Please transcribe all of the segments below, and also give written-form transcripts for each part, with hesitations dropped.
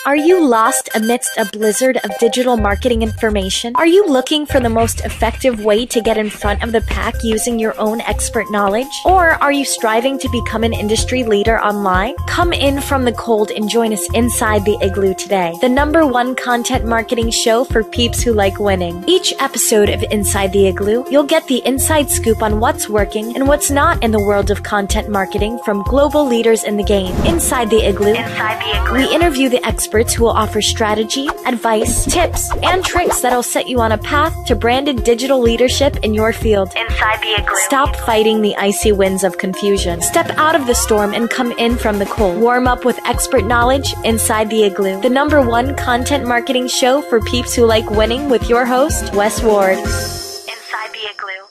Are you lost amidst a blizzard of digital marketing information? Are you looking for the most effective way to get in front of the pack using your own expert knowledge? Or are you striving to become an industry leader online? Come in from the cold and join us inside the Igloo today, the #1 content marketing show for peeps who like winning. Each episode of Inside the Igloo, you'll get the inside scoop on what's working and what's not in the world of content marketing from global leaders in the game. Inside the Igloo, we interview the experts who will offer strategy, advice, tips, and tricks that'll set you on a path to branded digital leadership in your field. Inside the Igloo. Stop fighting the icy winds of confusion. Step out of the storm and come in from the cold. Warm up with expert knowledge inside the Igloo, the #1 content marketing show for peeps who like winning with your host, Wes Ward. Inside the Igloo.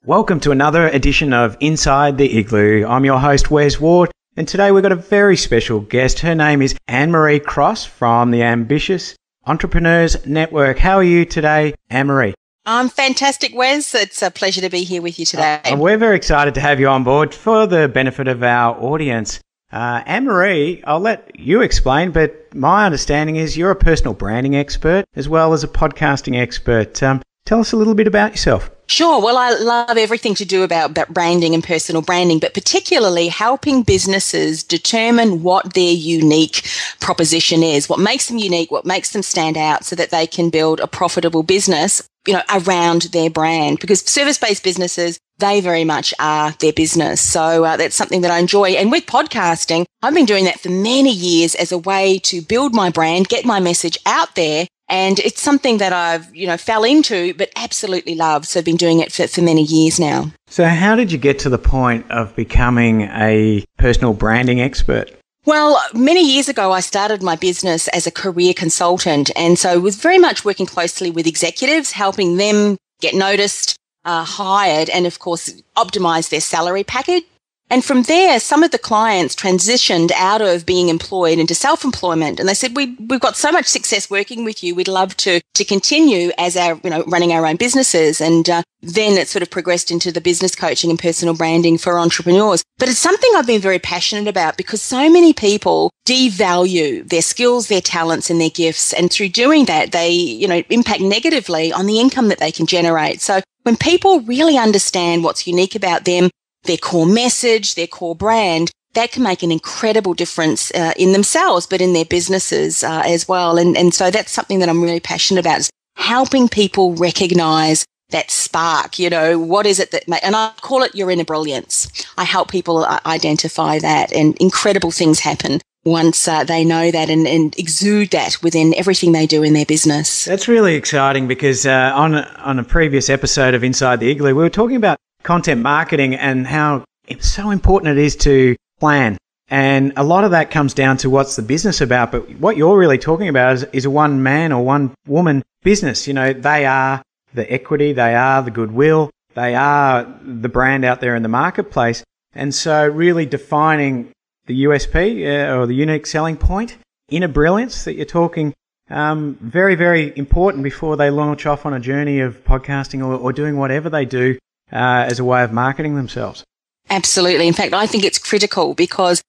Welcome to another edition of Inside the Igloo. I'm your host, Wes Ward. And today we've got a very special guest. Her name is Annemarie Cross from the Ambitious Entrepreneurs Network. How are you today, Annemarie? I'm fantastic, Wes. It's a pleasure to be here with you today. We're very excited to have you on board for the benefit of our audience. Annemarie, I'll let you explain, but my understanding is you're a personal branding expert as well as a podcasting expert. Tell us a little bit about yourself. Sure. Well, I love everything to do about branding and personal branding, but particularly helping businesses determine what their unique proposition is, what makes them unique, what makes them stand out so that they can build a profitable business, around their brand. Because service-based businesses, they very much are their business. So that's something that I enjoy. And with podcasting, I've been doing that for many years as a way to build my brand, get my message out there. And it's something that I've, fell into, but absolutely love. So I've been doing it for many years now. So how did you get to the point of becoming a personal branding expert? Well, many years ago, I started my business as a career consultant. And so I was very much working closely with executives, helping them get noticed, hired, and of course, optimize their salary package. And from there, some of the clients transitioned out of being employed into self-employment. And they said, we've got so much success working with you. We'd love to continue as our, running our own businesses. And then it sort of progressed into the business coaching and personal branding for entrepreneurs. But it's something I've been very passionate about because so many people devalue their skills, their talents, and their gifts. And through doing that, they, impact negatively on the income that they can generate. So when people really understand what's unique about them, their core message, their core brand, that can make an incredible difference in themselves, but in their businesses as well. And so that's something that I'm really passionate about, is helping people recognize that spark, what is it that and I call it your inner brilliance. I help people identify that, and incredible things happen once they know that and exude that within everything they do in their business. That's really exciting because on a previous episode of Inside the Igloo, we were talking about content marketing and how it's so important it is to plan. And a lot of that comes down to what's the business about. But what you're really talking about is a one man or one woman business. They are the equity, they are the goodwill, they are the brand out there in the marketplace. And so really defining the USP or the unique selling point, inner brilliance that you're talking, very, very important before they launch off on a journey of podcasting or doing whatever they do as a way of marketing themselves. Absolutely. In fact, I think it's critical because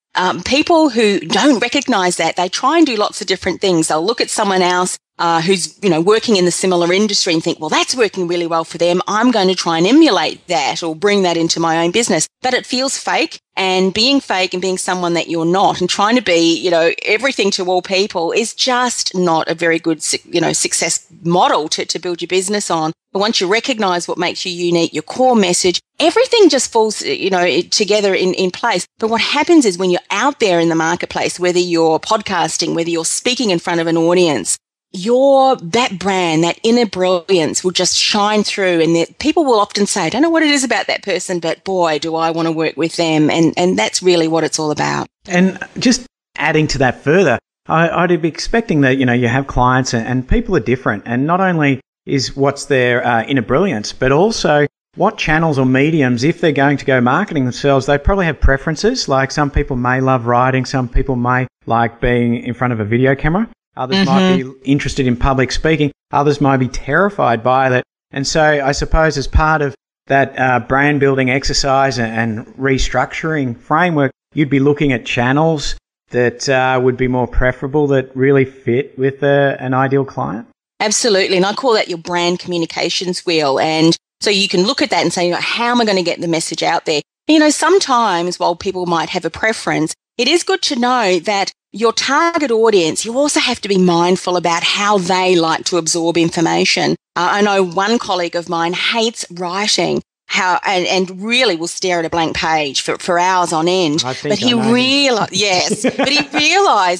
people who don't recognize that, they try and do lots of different things. They'll look at someone else who's, working in the similar industry and think, well, that's working really well for them. I'm going to try and emulate that or bring that into my own business. But it feels fake, and being fake and being someone that you're not and trying to be, everything to all people is just not a very good, success model to build your business on. But once you recognize what makes you unique, your core message, everything just falls, together in place. But what happens is when you're out there in the marketplace, whether you're podcasting, whether you're speaking in front of an audience, that brand, that inner brilliance will just shine through, and people will often say, I don't know what it is about that person, but boy, do I want to work with them. And that's really what it's all about. And just adding to that further, I'd be expecting that, you have clients and people are different. And not only is what's their inner brilliance, but also what channels or mediums, if they're going to go marketing themselves, they probably have preferences. Like some people may love writing, some people may like being in front of a video camera. Others might be interested in public speaking. Others might be terrified by that. And so I suppose as part of that brand building exercise and restructuring framework, you'd be looking at channels that would be more preferable that really fit with an ideal client? Absolutely. And I call that your brand communications wheel. And so you can look at that and say, how am I going to get the message out there? Sometimes while people might have a preference, it is good to know that your target audience, you also have to be mindful about how they like to absorb information. I know one colleague of mine hates writing and really will stare at a blank page for hours on end. But he realized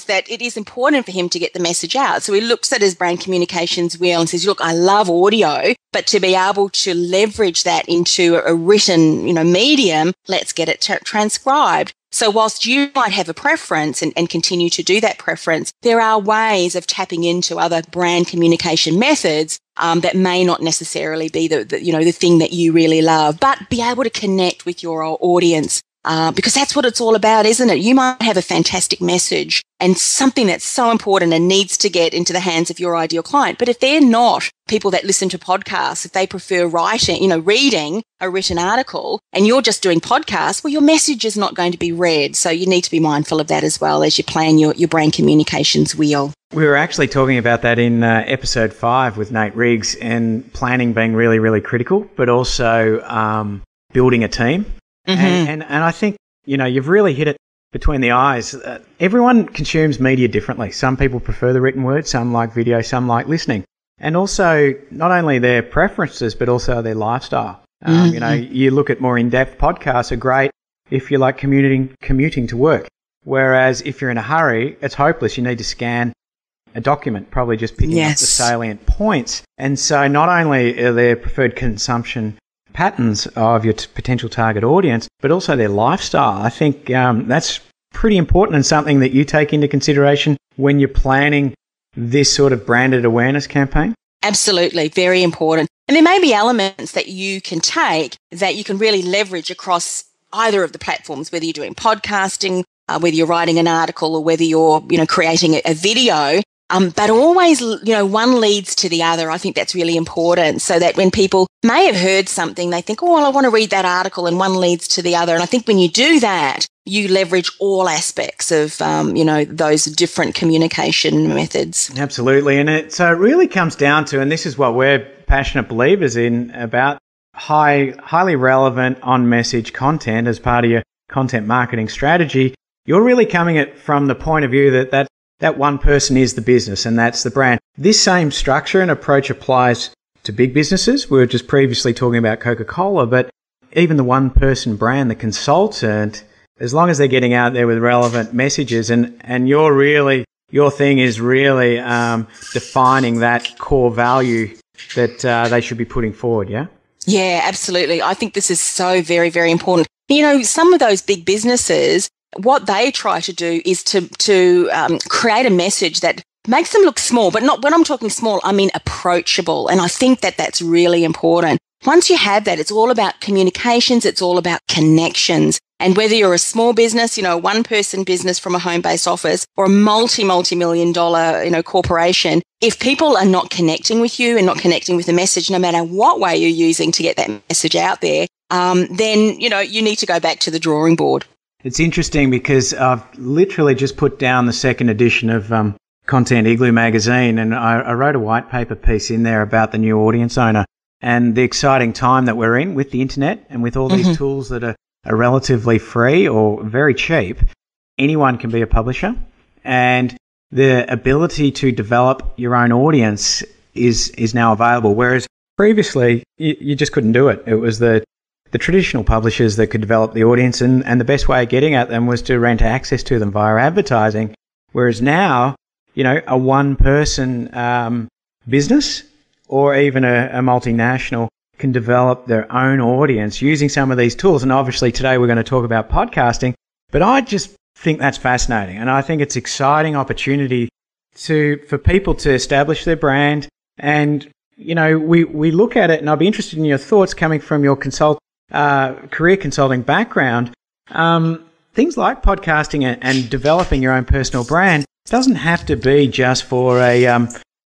that it is important for him to get the message out. So he looks at his brand communications wheel and says, look, I love audio, but to be able to leverage that into a written, medium, let's get it transcribed. So whilst you might have a preference and continue to do that preference, there are ways of tapping into other brand communication methods that may not necessarily be the thing that you really love, but be able to connect with your audience. Because that's what it's all about, isn't it? You might have a fantastic message and something that's so important and needs to get into the hands of your ideal client. But if they're not people that listen to podcasts, if they prefer reading a written article and you're just doing podcasts, well, your message is not going to be read. So you need to be mindful of that as well as you plan your brand communications wheel. We were actually talking about that in episode 5 with Nate Riggs, and planning being really, really critical, but also building a team. Mm-hmm. And I think, you've really hit it between the eyes. Everyone consumes media differently. Some people prefer the written word, some like video, some like listening. And also not only their preferences, but also their lifestyle. Mm-hmm. You look at more in-depth podcasts are great if you like commuting to work. Whereas if you're in a hurry, it's hopeless. You need to scan a document, probably just picking up the salient points. And so not only are their preferred consumption patterns of your potential target audience, but also their lifestyle. I think that's pretty important and something that you take into consideration when you're planning this sort of branded awareness campaign. Absolutely. Very important. And there may be elements that you can take that you can really leverage across either of the platforms, whether you're doing podcasting, whether you're writing an article, or whether you're, creating a video. But always, one leads to the other. I think that's really important, so that when people may have heard something, they think, oh, well, I want to read that article, and one leads to the other. And I think when you do that, you leverage all aspects of, those different communication methods. Absolutely. And it really comes down to, and this is what we're passionate believers in, about highly relevant on-message content as part of your content marketing strategy. You're really coming at from the point of view that one person is the business and that's the brand. This same structure and approach applies to big businesses. We were just previously talking about Coca-Cola, but even the one-person brand, the consultant, as long as they're getting out there with relevant messages and your thing is really defining that core value that they should be putting forward, yeah? Yeah, absolutely. I think this is so very, very important. Some of those big businesses, what they try to do is to create a message that makes them look small, but not, when I'm talking small, I mean approachable. And I think that that's really important. Once you have that, it's all about communications. It's all about connections. And whether you're a small business, a one-person business from a home-based office, or a multi-million dollar, corporation, if people are not connecting with you and not connecting with the message, no matter what way you're using to get that message out there, then, you need to go back to the drawing board. It's interesting because I've literally just put down the second edition of Content Igloo magazine, and I wrote a white paper piece in there about the new audience owner and the exciting time that we're in with the internet and with all these tools that are relatively free or very cheap. Anyone can be a publisher, and the ability to develop your own audience is now available, whereas previously you just couldn't do it. It was the traditional publishers that could develop the audience, and the best way of getting at them was to rent access to them via advertising. Whereas now, a one-person business or even a multinational can develop their own audience using some of these tools. And obviously today we're going to talk about podcasting, but I just think that's fascinating. And I think it's an exciting opportunity for people to establish their brand. And, we look at it, and I'd be interested in your thoughts coming from your career consulting background. Things like podcasting and developing your own personal brand doesn't have to be just for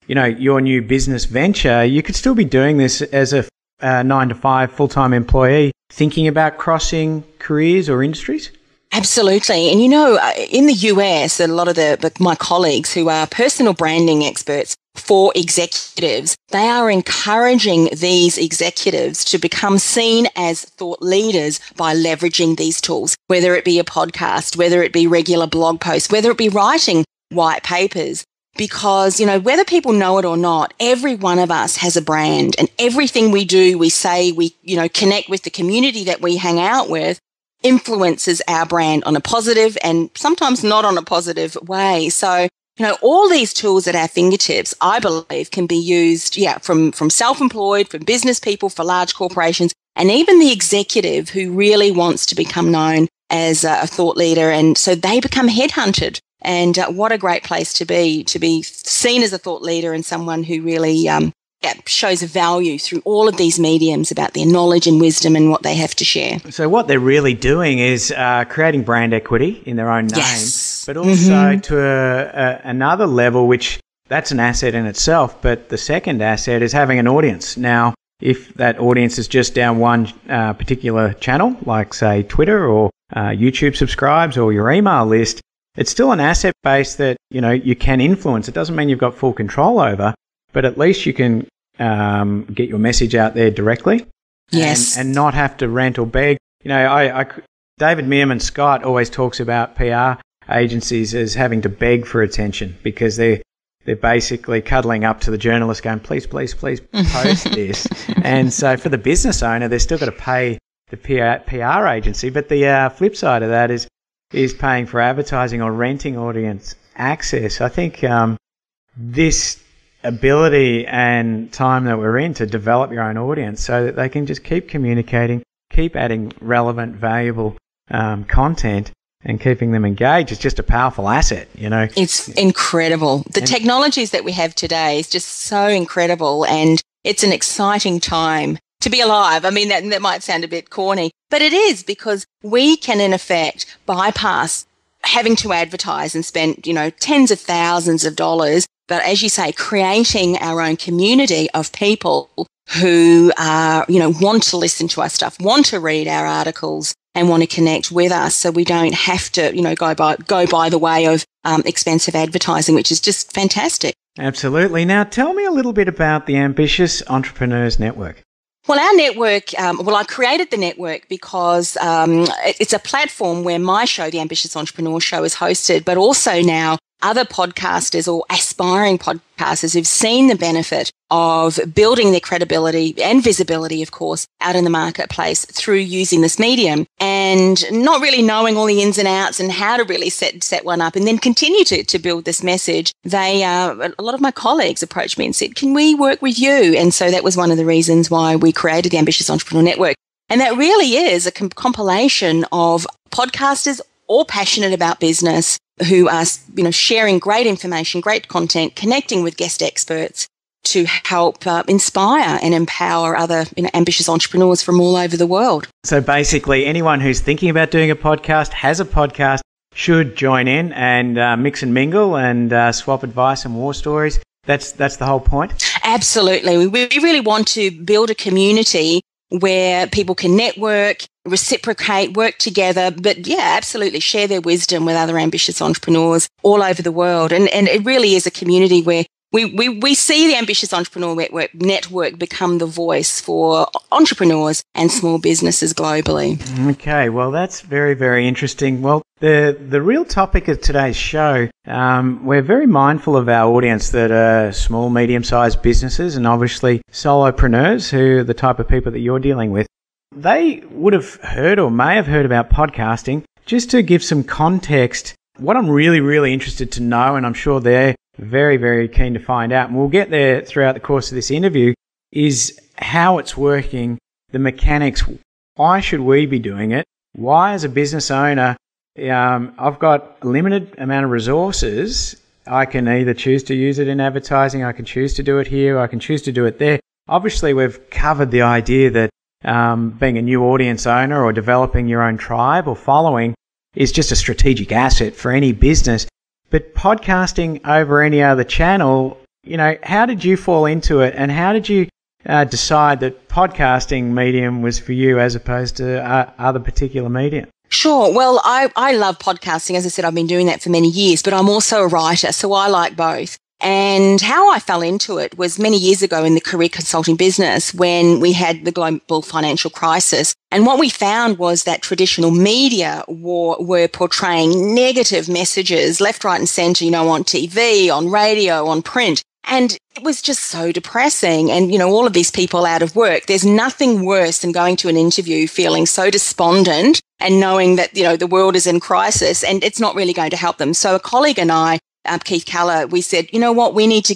your new business venture. You could still be doing this as a 9-to-5 full-time employee, thinking about crossing careers or industries. Absolutely. And, in the US, a lot of my colleagues who are personal branding experts for executives, they are encouraging these executives to become seen as thought leaders by leveraging these tools, whether it be a podcast, whether it be regular blog posts, whether it be writing white papers. Because, whether people know it or not, every one of us has a brand, and everything we do, we say, we, connect with the community that we hang out with, influences our brand on a positive and sometimes not on a positive way. So, all these tools at our fingertips, I believe, can be used, from self-employed, from business people, for large corporations, and even the executive who really wants to become known as a thought leader. And so they become headhunted. And what a great place to be seen as a thought leader and someone who really shows value through all of these mediums about their knowledge and wisdom and what they have to share. So what they're really doing is creating brand equity in their own name, yes. but also to another level, which that's an asset in itself. But the second asset is having an audience. Now, if that audience is just down one particular channel, like say Twitter or YouTube subscribes or your email list, it's still an asset base that, you can influence. It doesn't mean you've got full control over, but at least you can get your message out there directly. Yes. And not have to rant or beg. David Meerman Scott always talks about PR agencies as having to beg for attention because they're basically cuddling up to the journalist going, please, please, please post this. And so for the business owner, they're still got to pay the PR agency. But the flip side of that is paying for advertising or renting audience access. I think this ability and time that we're in to develop your own audience so that they can just keep communicating, keep adding relevant, valuable content and keeping them engaged is just a powerful asset, It's incredible. The technologies that we have today is just so incredible, and it's an exciting time to be alive. I mean, that might sound a bit corny, but it is, because we can, in effect, bypass having to advertise and spend, tens of thousands of dollars. But as you say, creating our own community of people who are, want to listen to our stuff, want to read our articles and want to connect with us, so we don't have to, go by the way of expensive advertising, which is just fantastic. Absolutely. Now, tell me a little bit about the Ambitious Entrepreneurs Network. Well, our network, I created the network because it's a platform where my show, The Ambitious Entrepreneur Show, is hosted, but also now other podcasters or aspiring podcasters who've seen the benefit of building their credibility and visibility, of course, out in the marketplace through using this medium, and not really knowing all the ins and outs and how to really set one up and then continue to build this message. A lot of my colleagues approached me and said, can we work with you? And so that was one of the reasons why we created the Ambitious Entrepreneur Network. And that really is a compilation of podcasters all passionate about business who are, sharing great information, great content, connecting with guest experts to help inspire and empower other ambitious entrepreneurs from all over the world. So basically, anyone who's thinking about doing a podcast, has a podcast, should join in and mix and mingle and swap advice and war stories. That's the whole point? Absolutely. We really want to build a community where people can network, reciprocate, work together, but absolutely share their wisdom with other ambitious entrepreneurs all over the world. And it really is a community where we see the Ambitious Entrepreneur Network become the voice for entrepreneurs and small businesses globally. Okay, well, that's very, very interesting. Well, the real topic of today's show, we're very mindful of our audience that are small, medium-sized businesses and obviously solopreneurs, who are the type of people that you're dealing with. They would have heard or may have heard about podcasting. Just to give some context, what I'm really, really interested to know, and I'm sure they're very, very keen to find out, and we'll get there throughout the course of this interview, is how it's working, the mechanics. Why should we be doing it? Why, as a business owner, I've got a limited amount of resources. I can either choose to use it in advertising, I can choose to do it here, I can choose to do it there. Obviously, we've covered the idea that being a new audience owner or developing your own tribe or following is just a strategic asset for any business. But podcasting over any other channel, how did you fall into it, and how did you decide that podcasting medium was for you as opposed to other particular medium? Sure. Well, I love podcasting. As I said, I've been doing that for many years, but I'm also a writer, so I like both. And how I fell into it was many years ago in the career consulting business when we had the global financial crisis. And what we found was that traditional media were portraying negative messages left, right and centre, on TV, on radio, on print. And it was just so depressing. And, all of these people out of work, there's nothing worse than going to an interview feeling so despondent and knowing that, the world is in crisis and it's not really going to help them. So a colleague and I, Keith Keller, we said, what, we need to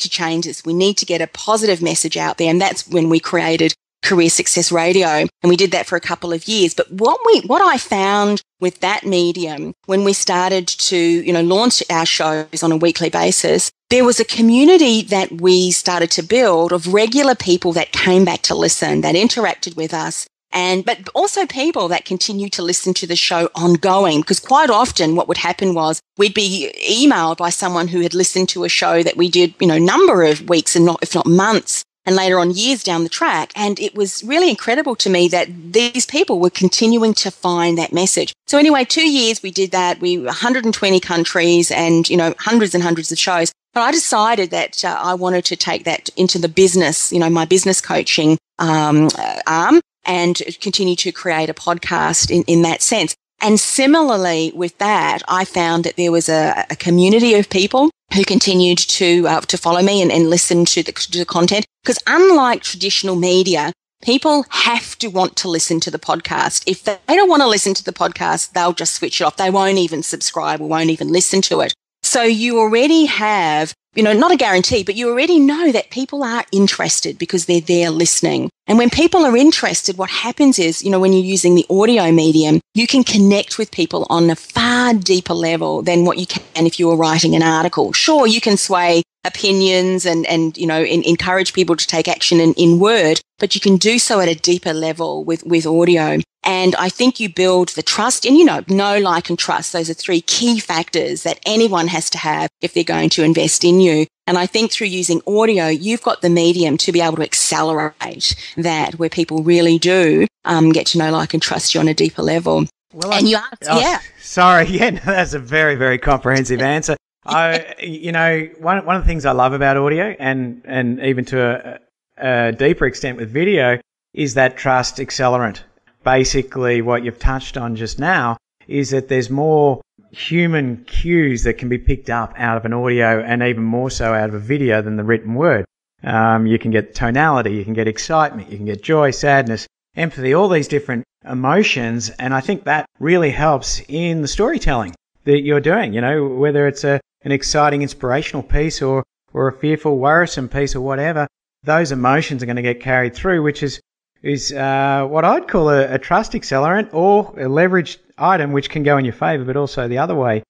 change this. We need to get a positive message out there. And that's when we created Career Success Radio. And we did that for a couple of years. But what I found with that medium, when we started to, launch our shows on a weekly basis, there was a community that we started to build of regular people that came back to listen, that interacted with us. But also people that continue to listen to the show ongoing, because quite often what would happen was we'd be emailed by someone who had listened to a show that we did, number of weeks and if not months, and later on years down the track. And it was really incredible to me that these people were continuing to find that message. So anyway, 2 years we did that. We were 120 countries and, hundreds and hundreds of shows. But I decided that I wanted to take that into the business, my business coaching arm, and continue to create a podcast in that sense. And similarly with that, I found that there was a community of people who continued to follow me and listen to the content. Because unlike traditional media, people have to want to listen to the podcast. If they don't want to listen to the podcast, they'll just switch it off. They won't even subscribe or won't even listen to it. So you already have, not a guarantee, but you already know that people are interested because they're there listening. And when people are interested, what happens is, when you're using the audio medium, you can connect with people on a far deeper level than what you can if you were writing an article. Sure, you can sway opinions and encourage people to take action in word, but you can do so at a deeper level with audio. And I think you build the trust, and know, like, and trust. Those are three key factors that anyone has to have if they're going to invest in you. And I think through using audio, you've got the medium to be able to accelerate that, where people really do get to know, like, and trust you on a deeper level. Well, and you asked, yeah. Sorry, that's a very, very comprehensive answer. One of the things I love about audio, and even to a deeper extent with video, is that trust accelerant. Basically, what you've touched on just now is that there's more human cues that can be picked up out of an audio, and even more so out of a video than the written word. You can get tonality, you can get excitement, you can get joy, sadness, empathy, all these different emotions. And I think that really helps in the storytelling that you're doing, whether it's an exciting, inspirational piece or a fearful, worrisome piece or whatever. Those emotions are going to get carried through, which is what I'd call a trust accelerant, or a leveraged item, which can go in your favour, but also the other way.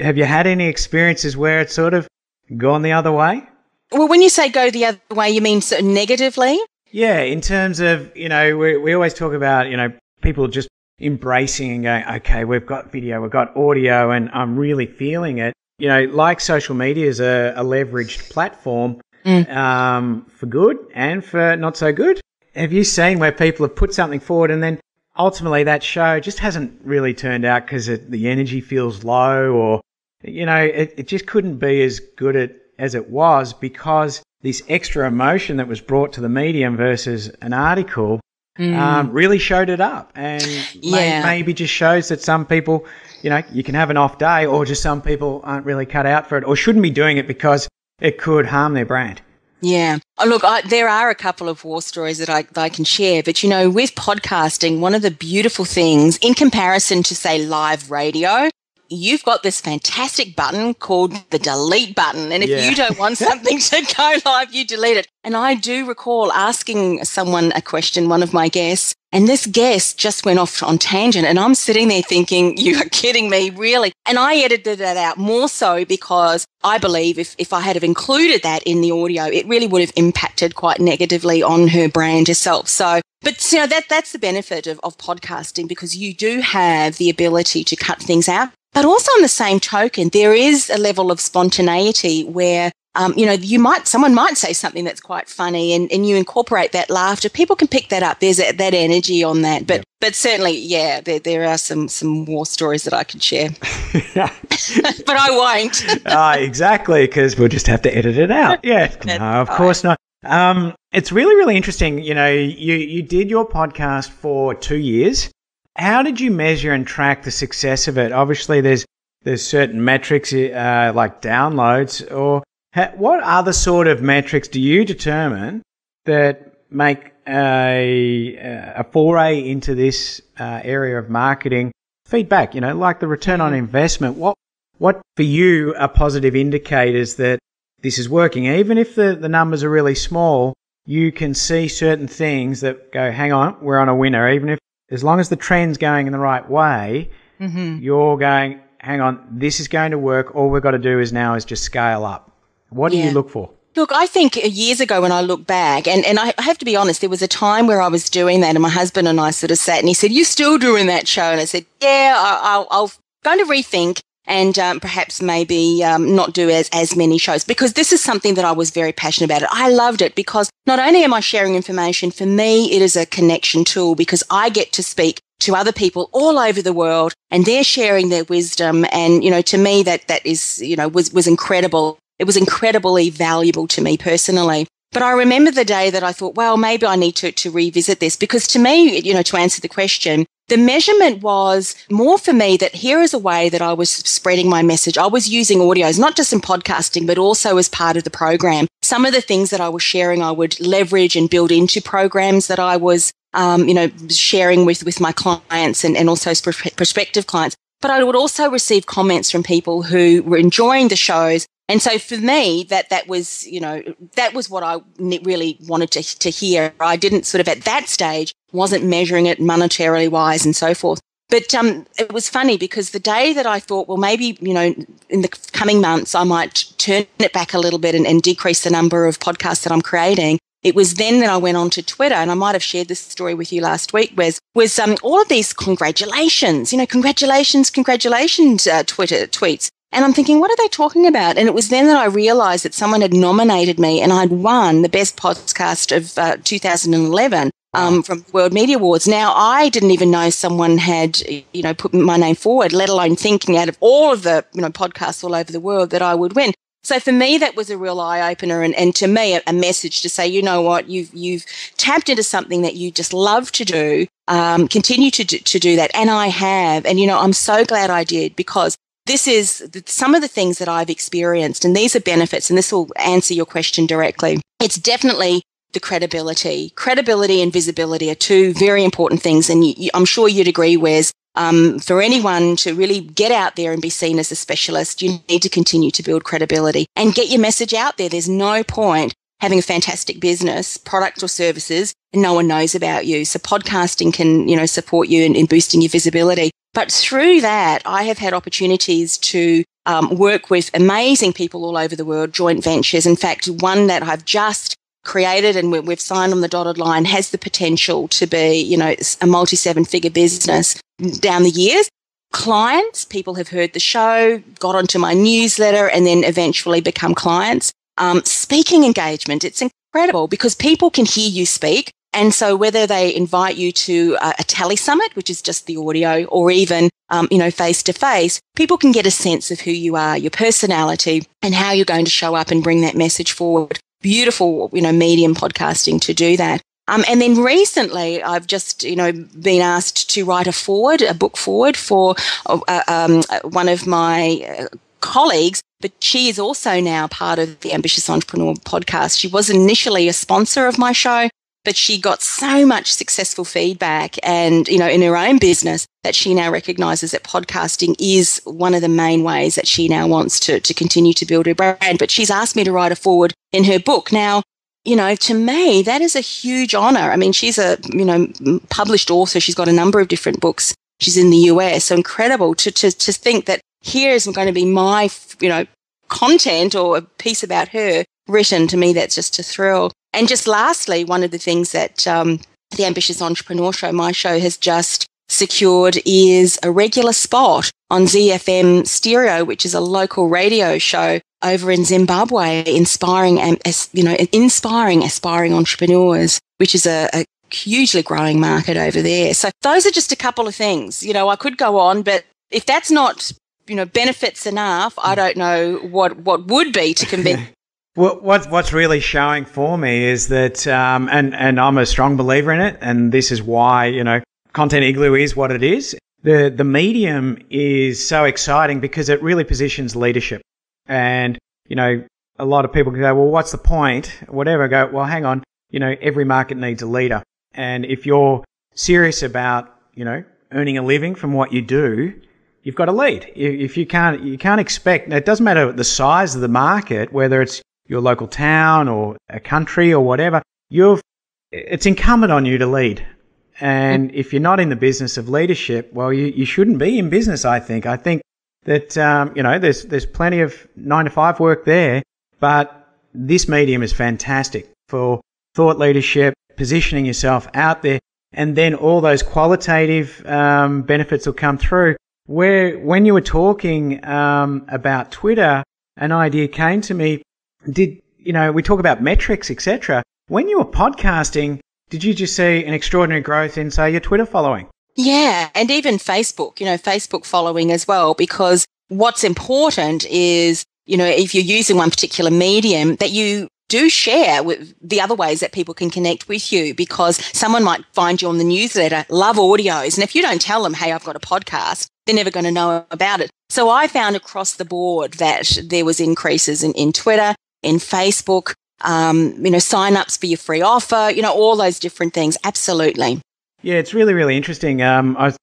Have you had any experiences where it's sort of gone the other way? Well, when you say go the other way, you mean sort of negatively? Yeah, in terms of, we always talk about, people just embracing and going, okay, we've got video, we've got audio, and I'm really feeling it. Like social media is a leveraged platform for good and for not so good. Have you seen where people have put something forward and then ultimately that show just hasn't really turned out because the energy feels low, or, it just couldn't be as good as it was because this extra emotion that was brought to the medium versus an article really showed it up, and maybe just shows that some people, you can have an off day, or just some people aren't really cut out for it or shouldn't be doing it because it could harm their brand. Yeah. Oh, look, there are a couple of war stories that I can share, but with podcasting, one of the beautiful things in comparison to, say, live radio, you've got this fantastic button called the delete button. And if you don't want something to go live, you delete it. And I do recall asking someone a question, one of my guests, and this guest just went off on tangent. And I'm sitting there thinking, you are kidding me, really? And I edited that out more so because I believe if I had have included that in the audio, it really would have impacted quite negatively on her brand herself. So, but that's the benefit of podcasting, because you do have the ability to cut things out. But also on the same token, there is a level of spontaneity where someone might say something that's quite funny and you incorporate that laughter. People can pick that up. There's that energy on that. But certainly, yeah, there are some war stories that I could share. But I won't. Exactly, because we'll just have to edit it out. Yeah, no, of course not. It's really, really interesting. You did your podcast for 2 years. How did you measure and track the success of it? Obviously, there's certain metrics like downloads, or what other sort of metrics do you determine that make a foray into this area of marketing feedback? Like the return on investment. What for you are positive indicators that this is working? Even if the numbers are really small, you can see certain things that go, hang on, we're on a winner. Even if, as long as the trend's going in the right way, you're going, hang on, this is going to work. All we've got to do is just scale up. What do you look for? Look, I think years ago when I look back, and I have to be honest, there was a time where I was doing that and my husband and I sort of sat and he said, "You're still doing that show?" And I said, "Yeah, I'll going to rethink and perhaps maybe not do as many shows," because this is something that I was very passionate about. I loved it because not only am I sharing information, for me it is a connection tool because I get to speak to other people all over the world and they're sharing their wisdom. And, to me that is, was incredible. It was incredibly valuable to me personally. But I remember the day that I thought, well, maybe I need to revisit this because to me, to answer the question, the measurement was more for me that here is a way that I was spreading my message. I was using audios, not just in podcasting, but also as part of the program. Some of the things that I was sharing, I would leverage and build into programs that I was, sharing with my clients and also prospective clients. But I would also receive comments from people who were enjoying the shows. And so for me, that was what I really wanted to hear. I didn't sort of at that stage wasn't measuring it monetarily wise and so forth. But it was funny because the day that I thought, well, maybe, in the coming months, I might turn it back a little bit and decrease the number of podcasts that I'm creating. It was then that I went on to Twitter, and I might have shared this story with you last week, was all of these congratulations, congratulations, Twitter tweets. And I'm thinking, what are they talking about? And it was then that I realized that someone had nominated me and I'd won the best podcast of 2011 from World Media Awards. Now, I didn't even know someone had, put my name forward, let alone thinking out of all of the, podcasts all over the world that I would win. So for me, that was a real eye-opener and to me, a message to say, you know what, you've tapped into something that you just love to do, continue to do that. And I have. And, I'm so glad I did because this is some of the things that I've experienced, and these are benefits, and this will answer your question directly. It's definitely the credibility. Credibility and visibility are two very important things, and I'm sure you'd agree, Wes. For anyone to really get out there and be seen as a specialist, you need to continue to build credibility and get your message out there. There's no point having a fantastic business, product or services, and no one knows about you. So podcasting can, support you in boosting your visibility. But through that, I have had opportunities to work with amazing people all over the world, joint ventures. In fact, one that I've just created and we've signed on the dotted line has the potential to be, a multi-seven-figure business down the years. Clients, people have heard the show, got onto my newsletter, and then eventually become clients. Speaking engagement, it's incredible because people can hear you speak. And so whether they invite you to a tally summit, which is just the audio, or even, face to face, people can get a sense of who you are, your personality, and how you're going to show up and bring that message forward. Beautiful, medium podcasting to do that. And then recently I've just, been asked to write a book forward for one of my colleagues, but she is also now part of the Ambitious Entrepreneur podcast. She was initially a sponsor of my show, but she got so much successful feedback and, in her own business that she now recognizes that podcasting is one of the main ways that she now wants to continue to build her brand. But she's asked me to write a forward in her book. Now, to me, that is a huge honor. I mean, she's a, published author. She's got a number of different books. She's in the US. So incredible to think that here's going to be my, content or a piece about her written. To me, that's just a thrill. And just lastly, one of the things that the Ambitious Entrepreneur Show, my show, has just secured is a regular spot on ZFM Stereo, which is a local radio show over in Zimbabwe, inspiring aspiring entrepreneurs, which is a hugely growing market over there. So those are just a couple of things. I could go on, but if that's not, benefits enough, I don't know what would be to convince. Well, what's really showing for me is that, and I'm a strong believer in it, and this is why, Content Igloo is what it is. The medium is so exciting because it really positions leadership. And, a lot of people can go, well, what's the point? Whatever. I go, well, hang on. Every market needs a leader. And if you're serious about, earning a living from what you do, you've got to lead. If you can't expect, it doesn't matter the size of the market, whether it's your local town or a country or whatever, it's incumbent on you to lead. And if you're not in the business of leadership, well, you shouldn't be in business, I think. I think that, there's plenty of 9-to-5 work there, but this medium is fantastic for thought leadership, positioning yourself out there, and then all those qualitative benefits will come through. When you were talking about Twitter, an idea came to me. We talk about metrics, etc. When you were podcasting, did you just see an extraordinary growth in, say, your Twitter following? Yeah, and even Facebook, Facebook following as well, because what's important is, if you're using one particular medium, that you do share with the other ways that people can connect with you, because someone might find you on the newsletter, love audios. And if you don't tell them, hey, I've got a podcast, they're never going to know about it. So I found across the board that there was increases in Twitter, in Facebook, sign-ups for your free offer, all those different things. Absolutely. Yeah, it's really, really interesting. A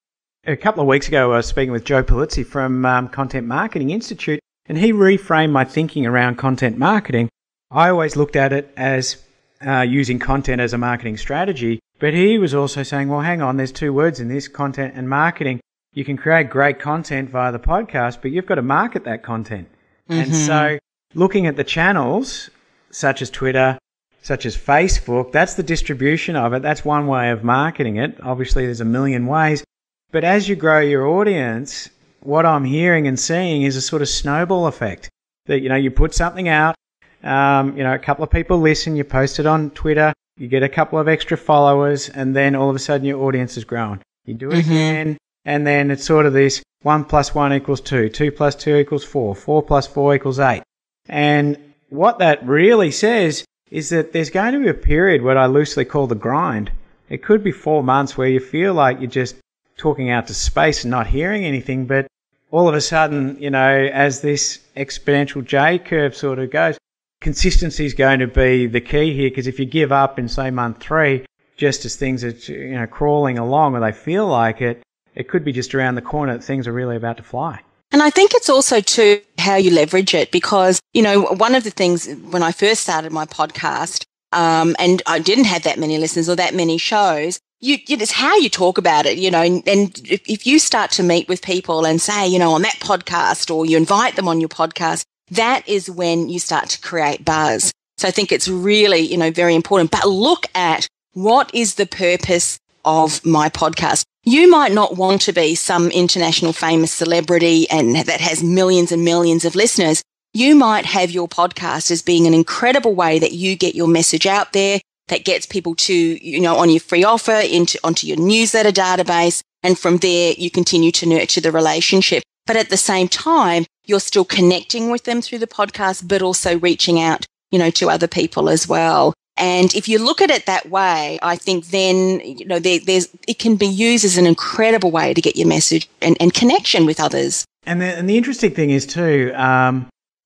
couple of weeks ago, I was speaking with Joe Polizzi from Content Marketing Institute, and he reframed my thinking around content marketing. I always looked at it as using content as a marketing strategy, but he was also saying, well, hang on, there's two words in this, content and marketing. You can create great content via the podcast, but you've got to market that content. Mm-hmm. And so looking at the channels, such as Twitter, such as Facebook, that's the distribution of it. That's one way of marketing it. Obviously, there's a million ways. But as you grow your audience, what I'm hearing and seeing is a sort of snowball effect that, you put something out, a couple of people listen, you post it on Twitter, you get a couple of extra followers, and then all of a sudden your audience has grown. You do it again, and then it's sort of this 1 + 1 = 2, 2 + 2 = 4, 4 + 4 = 8. And what that really says is that there's going to be a period what I loosely call the grind. It could be 4 months where you feel like you're just talking out to space and not hearing anything, but all of a sudden, as this exponential J curve sort of goes, consistency is going to be the key here, because if you give up in, say, month 3, just as things are, crawling along or they feel like it, it could be just around the corner that things are really about to fly. And I think it's also too how you leverage it, because, one of the things when I first started my podcast, and I didn't have that many listeners or that many shows, it's how you talk about it, and if you start to meet with people and say, on that podcast, or you invite them on your podcast, that is when you start to create buzz. So I think it's really, very important. But look at what is the purpose of my podcast. You might not want to be some international famous celebrity and that has millions and millions of listeners. You might have your podcast as being an incredible way that you get your message out there, that gets people to, on your free offer, onto your newsletter database. And from there, you continue to nurture the relationship. But at the same time, you're still connecting with them through the podcast, but also reaching out, to other people as well. And if you look at it that way, I think then, it can be used as an incredible way to get your message and connection with others. And the interesting thing is too,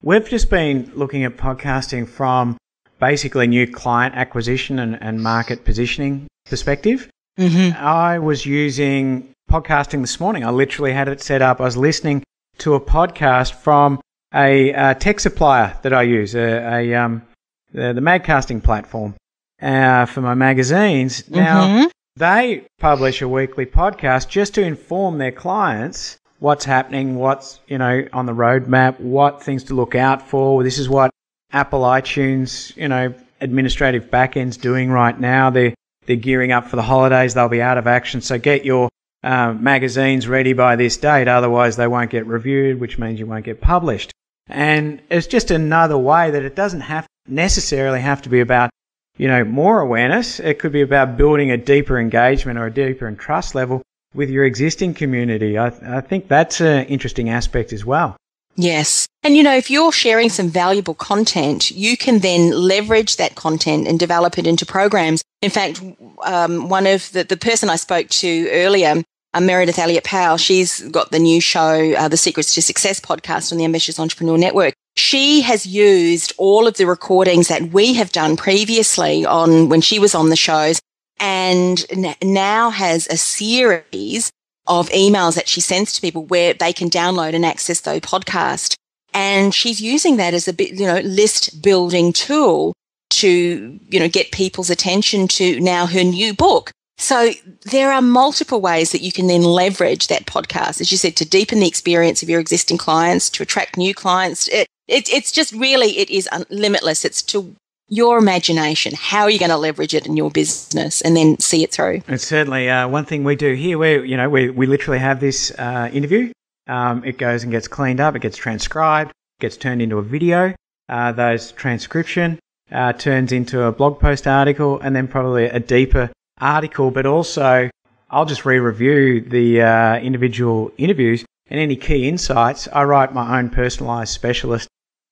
we've just been looking at podcasting from basically new client acquisition and market positioning perspective. Mm-hmm. I was using podcasting this morning. I literally had it set up. I was listening to a podcast from a tech supplier that I use, the Magcasting platform for my magazines. Mm-hmm. Now, they publish a weekly podcast just to inform their clients what's happening, what's, on the roadmap, what things to look out for. This is what Apple iTunes, administrative backend's doing right now. They're gearing up for the holidays. They'll be out of action. So get your magazines ready by this date. Otherwise, they won't get reviewed, which means you won't get published. And it's just another way that it doesn't necessarily have to be about, more awareness. It could be about building a deeper engagement or a deeper trust level with your existing community. I think that's an interesting aspect as well. Yes. And, if you're sharing some valuable content, you can then leverage that content and develop it into programs. In fact, one of the person I spoke to earlier, Meredith Elliott Powell, she's got the new show, The Secrets to Success podcast on the Ambitious Entrepreneur Network. She has used all of the recordings that we have done previously when she was on the shows, and now has a series of emails that she sends to people where they can download and access those podcasts. And she's using that as a bit, list building tool to, get people's attention to now her new book. So there are multiple ways that you can then leverage that podcast, as you said, to deepen the experience of your existing clients, to attract new clients. It's just really, it is limitless. It's to your imagination. How are you going to leverage it in your business and then see it through? It's certainly one thing we do here where, we literally have this interview. It goes and gets cleaned up. It gets transcribed, gets turned into a video. Those transcription turns into a blog post article and then probably a deeper article. But also I'll just re-review the individual interviews and any key insights. I write my own personalized specialist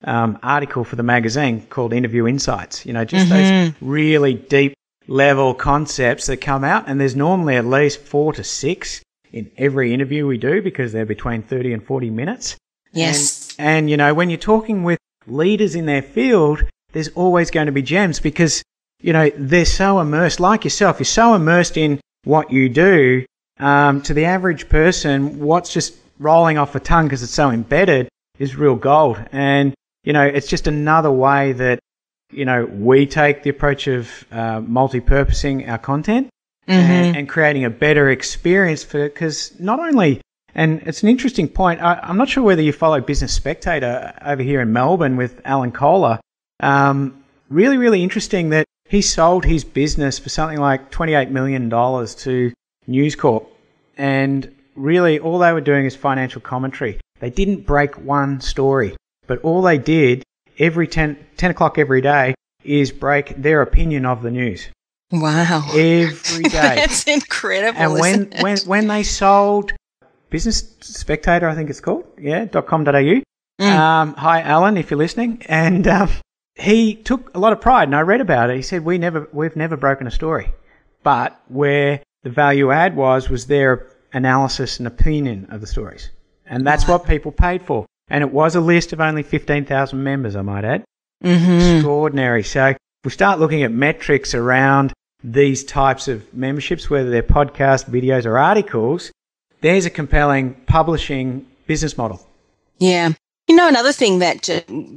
article for the magazine called Interview Insights. Those really deep level concepts that come out, and there's normally at least 4 to 6 in every interview we do because they're between 30 and 40 minutes. Yes. And when you're talking with leaders in their field, there's always going to be gems because, they're so immersed, like yourself, you're so immersed in what you do. To the average person, what's just rolling off the tongue because it's so embedded is real gold. And it's just another way that, we take the approach of multi-purposing our content and creating a better experience because not only, and it's an interesting point, I'm not sure whether you follow Business Spectator over here in Melbourne with Alan Kohler. Really, really interesting that he sold his business for something like $28 million to News Corp. And really all they were doing is financial commentary. They didn't break one story. But all they did every 10 o'clock every day is break their opinion of the news. Wow. Every day. That's incredible. And when they sold Business Spectator, I think it's called, .com.au. Hi, Alan, if you're listening. And he took a lot of pride, and I read about it. He said, we've never broken a story. But where the value add was their analysis and opinion of the stories. And that's what people paid for. And it was a list of only 15,000 members, I might add. Extraordinary. So if we start looking at metrics around these types of memberships, whether they're podcasts, videos, or articles, there's a compelling publishing business model. Yeah. Another thing that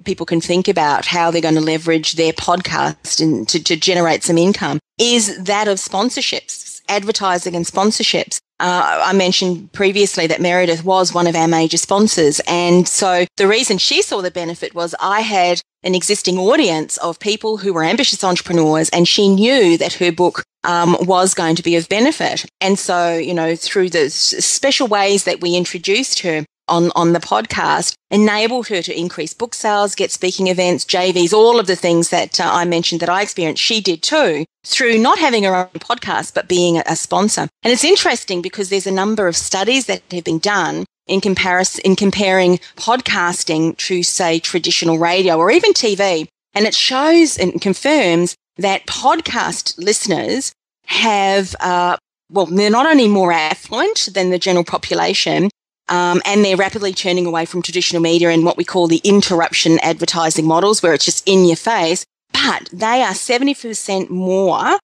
people can think about how they're going to leverage their podcast and to generate some income is that of sponsorships, advertising and sponsorships. I mentioned previously that Meredith was one of our major sponsors. And so the reason she saw the benefit was I had an existing audience of people who were ambitious entrepreneurs, and she knew that her book was going to be of benefit. And so, through the special ways that we introduced her on the podcast, enabled her to increase book sales, get speaking events, JVs, all of the things that I mentioned that I experienced, she did too, through not having her own podcast, but being a sponsor. And it's interesting because there's a number of studies that have been done in comparing podcasting to, say, traditional radio or even TV. And it shows and confirms that podcast listeners have, they're not only more affluent than the general population, and they're rapidly turning away from traditional media and what we call the interruption advertising models, where it's just in your face. But they are 70% more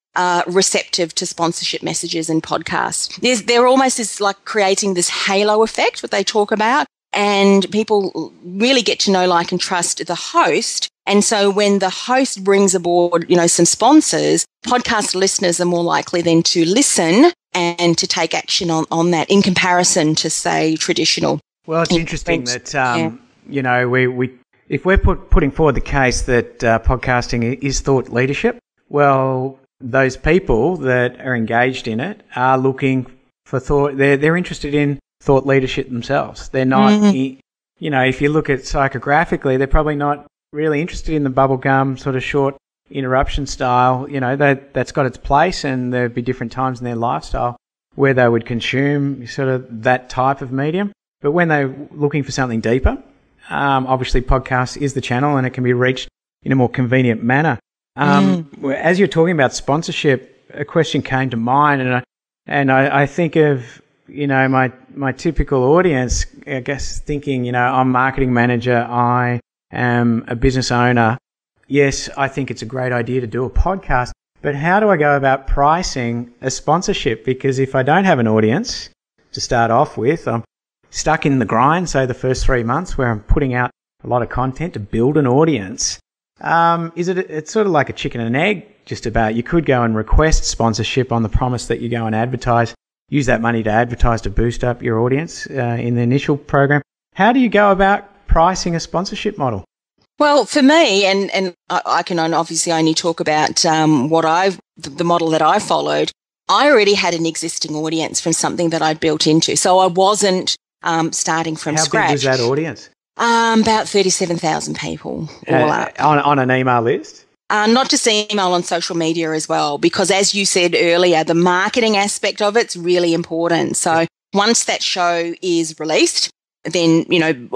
receptive to sponsorship messages and podcasts. They're almost as like creating this halo effect, what they talk about. And people really get to know, like, and trust the host. And so when the host brings aboard, some sponsors, podcast listeners are more likely then to listen and to take action on that in comparison to, say, traditional. Well, it's interesting that, we if we're putting forward the case that podcasting is thought leadership, well, those people that are engaged in it are looking for thought. They're interested in thought leadership themselves. They're not if you look at psychographically, they're probably not really interested in the bubblegum sort of short interruption style. That's got its place, and there'd be different times in their lifestyle where they would consume sort of that type of medium. But when they're looking for something deeper, obviously podcast is the channel, and it can be reached in a more convenient manner. As you're talking about sponsorship, a question came to mind, and I think of my typical audience, I guess, thinking, I'm a marketing manager, I am a business owner. Yes, I think it's a great idea to do a podcast, but how do I go about pricing a sponsorship? Because if I don't have an audience to start off with, I'm stuck in the grind, say the first 3 months where I'm putting out a lot of content to build an audience. It's sort of like a chicken and egg, just about. You could go and request sponsorship on the promise that you go and advertise, use that money to advertise to boost up your audience in the initial program. How do you go about pricing a sponsorship model? Well, for me, and I can obviously only talk about the model that I followed. I already had an existing audience from something that I'd built into, so I wasn't starting from scratch. How big was that audience? About 37,000 people all up. On an email list? Not just email, on social media as well, because as you said earlier, the marketing aspect of it's really important. So once that show is released, then,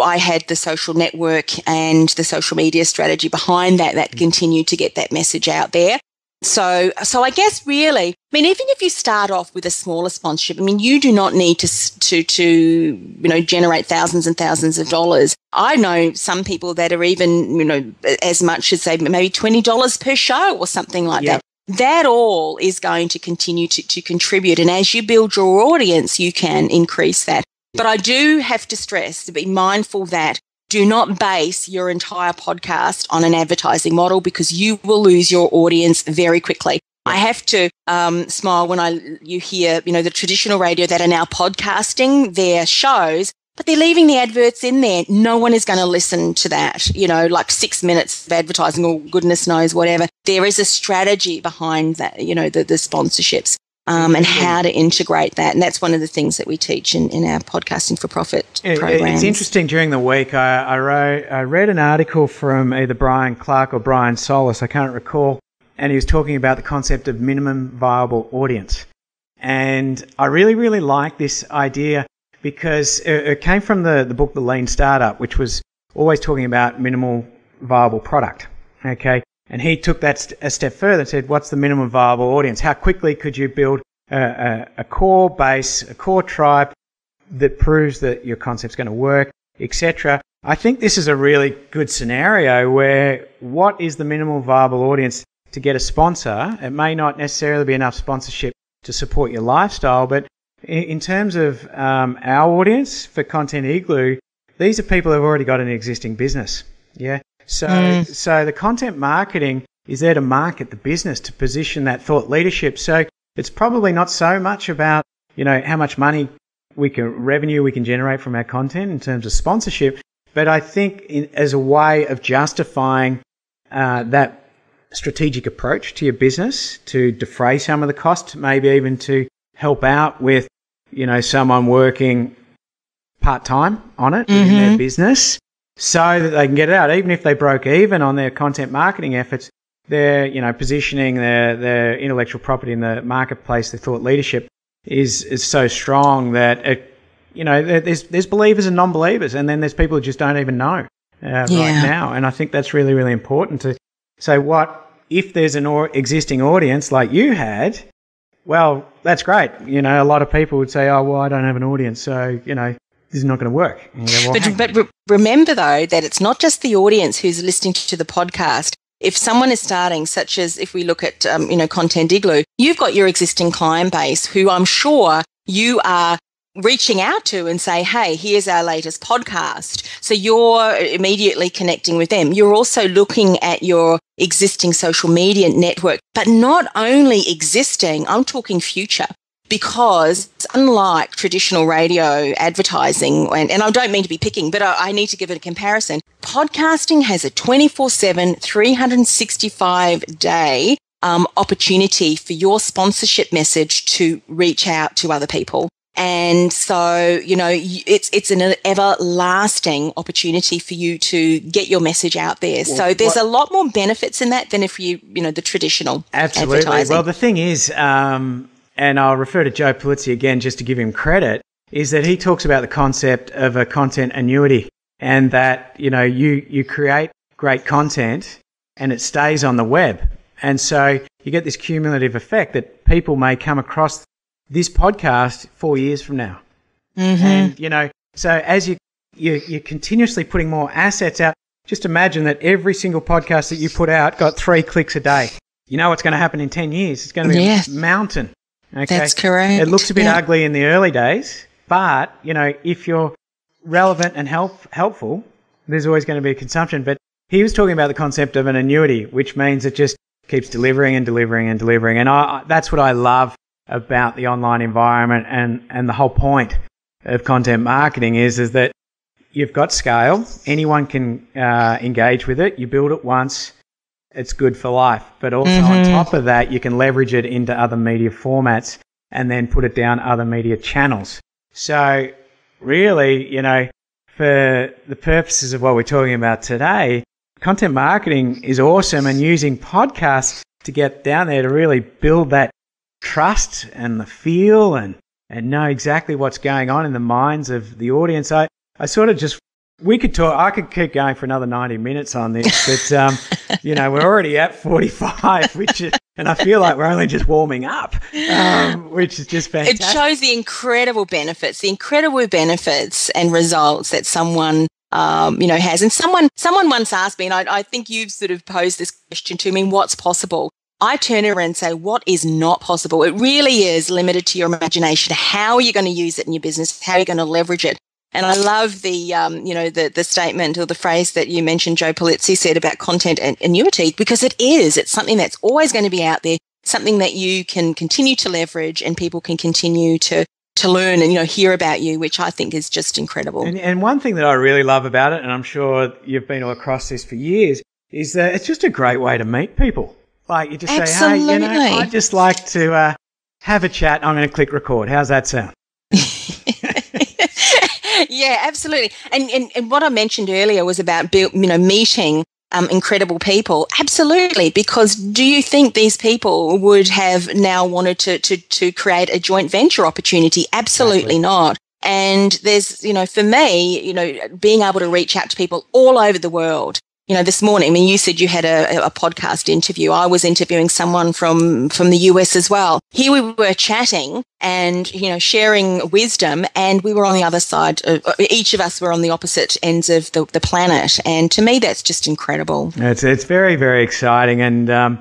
I had the social network and the social media strategy behind that continued to get that message out there. So I guess really, even if you start off with a smaller sponsorship, you do not need to generate thousands and thousands of dollars. I know some people that are even, as much as say maybe $20 per show or something like that. That all is going to continue to contribute. And as you build your audience, you can increase that. But I do have to stress to be mindful that do not base your entire podcast on an advertising model, because you will lose your audience very quickly. I have to smile when you hear, the traditional radio that are now podcasting their shows, but they're leaving the adverts in there. No one is going to listen to that, like 6 minutes of advertising or goodness knows whatever. There is a strategy behind that, the sponsorships. And how to integrate that. And that's one of the things that we teach in our Podcasting for Profit programs. It's interesting. During the week, I read an article from either Brian Clark or Brian Solis, I can't recall, and he was talking about the concept of minimum viable audience. And I really, really like this idea because it came from the book The Lean Startup, which was always talking about minimal viable product. Okay. And he took that a step further and said, what's the minimum viable audience? How quickly could you build a core base, a core tribe that proves that your concept's going to work, etc.? I think this is a really good scenario where what is the minimum viable audience to get a sponsor? It may not necessarily be enough sponsorship to support your lifestyle, but in terms of our audience for Content Igloo, these are people who've already got an existing business. Yeah. So the content marketing is there to market the business, to position that thought leadership. So it's probably not so much about, how much money revenue we can generate from our content in terms of sponsorship, but I think as a way of justifying that strategic approach to your business, to defray some of the cost, maybe even to help out with, someone working part-time on it in their business, so that they can get it out. Even if they broke even on their content marketing efforts, they're, positioning their intellectual property in the marketplace, their thought leadership is so strong that there's believers and non-believers, and then there's people who just don't even know right now. And I think that's really, really important to say, what if there's an existing audience like you had? Well, that's great. A lot of people would say, oh, well, I don't have an audience, so, this is not going to work. But remember, though, that it's not just the audience who's listening to the podcast. If someone is starting, such as if we look at, Content Igloo, you've got your existing client base who I'm sure you are reaching out to and say, hey, here's our latest podcast. So you're immediately connecting with them. You're also looking at your existing social media network, but not only existing, I'm talking future. Because unlike traditional radio advertising, and I don't mean to be picking, but I need to give it a comparison, podcasting has a 24/7, 365-day opportunity for your sponsorship message to reach out to other people. And so, it's an everlasting opportunity for you to get your message out there. So there's a lot more benefits in that than if the traditional advertising. Well, the thing is, and I'll refer to Joe Pulizzi again just to give him credit, is that he talks about the concept of a content annuity, and that, you create great content and it stays on the web. And so you get this cumulative effect that people may come across this podcast 4 years from now. Mm-hmm. And, so as you're continuously putting more assets out, just imagine that every single podcast that you put out got 3 clicks a day. You know what's going to happen in 10 years? It's going to be a mountain. Okay? That's correct. It looks a bit ugly in the early days, but, if you're relevant and helpful, there's always going to be a consumption. But he was talking about the concept of an annuity, which means it just keeps delivering and delivering and delivering. And that's what I love about the online environment, and the whole point of content marketing is that you've got scale. Anyone can engage with it. You build it once, it's good for life. But also on top of that, you can leverage it into other media formats and then put it down other media channels. So really, for the purposes of what we're talking about today, content marketing is awesome, and using podcasts to get down there to really build that trust and the feel and know exactly what's going on in the minds of the audience. I sort of we could talk, I could keep going for another 90 minutes on this, but, we're already at 45, and I feel like we're only just warming up, which is just fantastic. It shows the incredible benefits and results that someone has. And someone once asked me, and I think you've sort of posed this question to me, what's possible? I turn around and say, what is not possible? It really is limited to your imagination. How are you going to use it in your business? How are you going to leverage it? And I love the, the statement or the phrase that you mentioned, Joe Pulizzi said about content and annuity, because it's something that's always going to be out there, something that you can continue to leverage and people can continue to learn and, hear about you, which I think is just incredible. And one thing that I really love about it, and I'm sure you've been all across this for years, is that it's just a great way to meet people. Like you just Absolutely. say, hey, I'd just like to have a chat. I'm going to click record. How's that sound? Yeah, absolutely. And what I mentioned earlier was about meeting incredible people. Absolutely, because do you think these people would have now wanted to create a joint venture opportunity? Absolutely not. And there's, for me, being able to reach out to people all over the world. This morning, you said you had a podcast interview. I was interviewing someone from the US as well. Here we were chatting and, sharing wisdom, and we were on the other side. Each of us were on the opposite ends of the planet. And to me, that's just incredible. It's very, very exciting. And,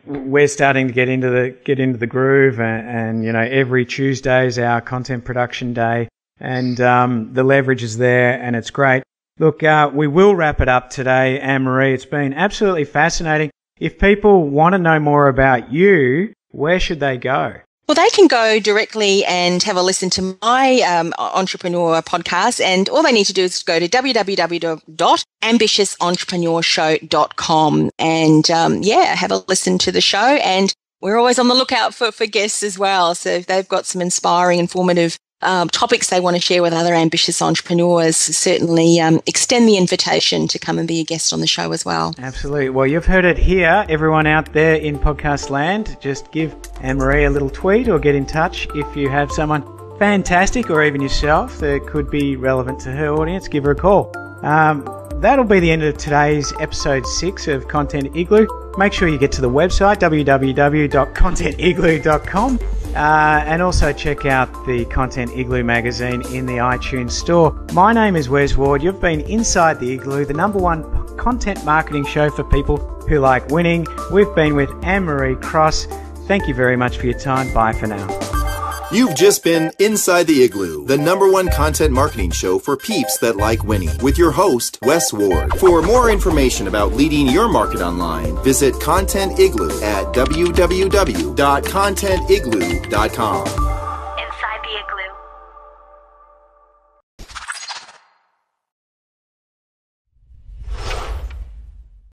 we're starting to get into the groove, and every Tuesday is our content production day, and the leverage is there, and it's great. Look, we will wrap it up today, Annemarie. It's been absolutely fascinating. If people want to know more about you, where should they go? Well, they can go directly and have a listen to my entrepreneur podcast, and all they need to do is go to www.ambitiousentrepreneurshow.com and, have a listen to the show. And we're always on the lookout for guests as well. So if they've got some inspiring, informative topics they want to share with other ambitious entrepreneurs, certainly extend the invitation to come and be a guest on the show as well. Absolutely. Well, you've heard it here. Everyone out there in podcast land, just give Annemarie a little tweet or get in touch if you have someone fantastic or even yourself that could be relevant to her audience. Give her a call. That'll be the end of today's episode 6 of Content Igloo. Make sure you get to the website, www.contentigloo.com. And also check out the Content Igloo magazine in the iTunes store. My name is Wes Ward. You've been inside the Igloo, the #1 content marketing show for people who like winning. We've been with Annemarie Cross. Thank you very much for your time. Bye for now. You've just been Inside the Igloo, the #1 content marketing show for peeps that like winning, with your host, Wes Ward. For more information about leading your market online, visit Content Igloo at www.contentigloo.com.